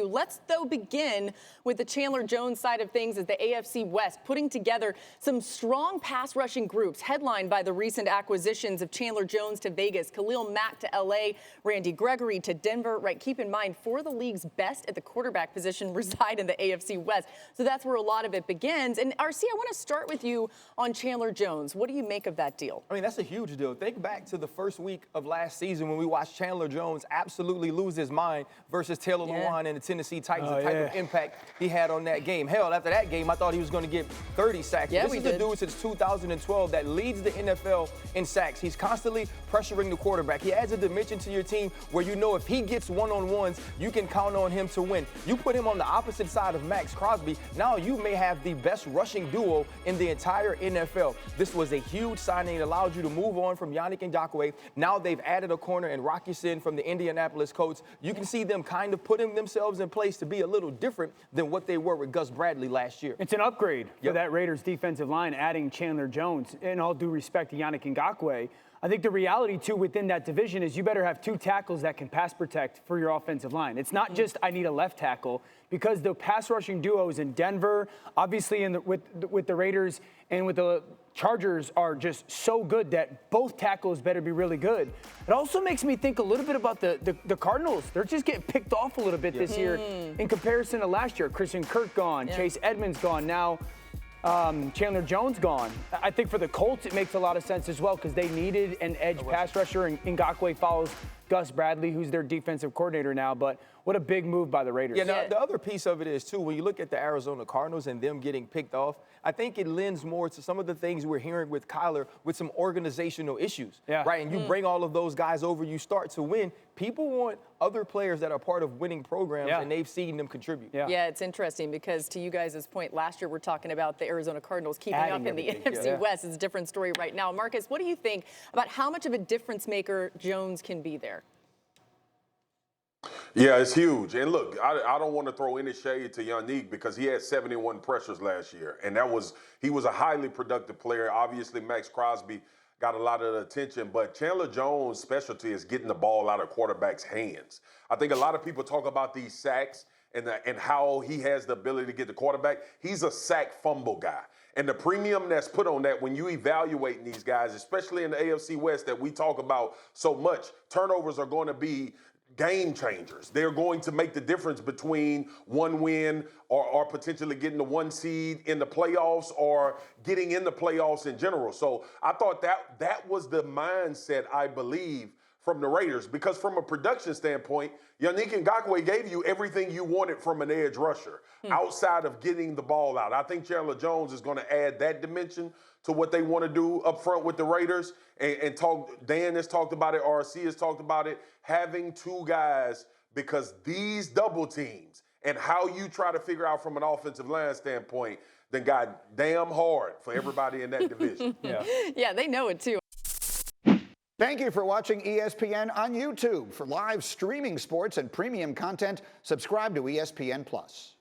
Let's, though, begin with the Chandler Jones side of things as the AFC West, putting together some strong pass rushing groups headlined by the recent acquisitions of Chandler Jones to Vegas, Khalil Mack to L.A., Randy Gregory to Denver. Right, keep in mind, 4 of the league's best at the quarterback position reside in the AFC West. So that's where a lot of it begins. And, RC, I want to start with you on Chandler Jones. What do you make of that deal? I mean, that's a huge deal. Think back to the first week of last season when we watched Chandler Jones absolutely lose his mind versus Taylor Lewan and the Tennessee Titans, the type of impact he had on that game. Hell, after that game, I thought he was going to get 30 sacks. Yeah, this is the dude since 2012 that leads the NFL in sacks. He's constantly pressuring the quarterback. He adds a dimension to your team where you know if he gets one-on-ones, you can count on him to win. You put him on the opposite side of Max Crosby, now you may have the best rushing duo in the entire NFL. This was a huge signing. It allowed you to move on from Yannick Ngakoue. Now they've added a corner in Rocky Sin from the Indianapolis Colts. You can see them kind of putting themselves in place to be a little different than what they were with Gus Bradley last year. It's an upgrade for that Raiders defensive line, adding Chandler Jones. In all due respect to Yannick Ngakoue, I think the reality, too, within that division is you better have 2 tackles that can pass protect for your offensive line. It's not just I need a left tackle, because the pass rushing duos in Denver, obviously with the Raiders and with the Chargers are just so good that both tackles better be really good. It also makes me think a little bit about the Cardinals. They're just getting picked off a little bit this year in comparison to last year. Christian Kirk gone, Chase Edmonds gone, now Chandler Jones gone. I think for the Colts it makes a lot of sense as well because they needed an edge pass rusher, and Ngakoue follows Gus Bradley, who's their defensive coordinator now. But what a big move by the Raiders. Yeah, now, the other piece of it is, too, when you look at the Arizona Cardinals and them getting picked off, I think it lends more to some of the things we're hearing with Kyler with some organizational issues, right? And you bring all of those guys over, you start to win. People want other players that are part of winning programs, and they've seen them contribute. Yeah, it's interesting because to you guys' point, last year we're talking about the Arizona Cardinals keeping up in the NFC West. It's a different story right now. Marcus, what do you think about how much of a difference maker Jones can be there? Yeah, it's huge. And look, I don't want to throw any shade to Yannick because he had 71 pressures last year. And he was a highly productive player. Obviously, Max Crosby got a lot of the attention, but Chandler Jones' specialty is getting the ball out of quarterbacks' hands. I think a lot of people talk about these sacks and how he has the ability to get the quarterback. He's a sack fumble guy. And the premium that's put on that when you evaluate these guys, especially in the AFC West that we talk about so much, turnovers are going to be game changers. They're going to make the difference between one win or potentially getting the 1 seed in the playoffs or getting in the playoffs in general. So I thought that was the mindset, I believe, from the Raiders, because from a production standpoint, Yannick Ngakoue gave you everything you wanted from an edge rusher outside of getting the ball out. I think Chandler Jones is going to add that dimension to what they want to do up front with the Raiders. Dan has talked about it, RC has talked about it, having 2 guys, because these double teams and how you try to figure out from an offensive line standpoint, then got damn hard for everybody in that division. Yeah, they know it too. Thank you for watching ESPN on YouTube. For live streaming sports and premium content, subscribe to ESPN+.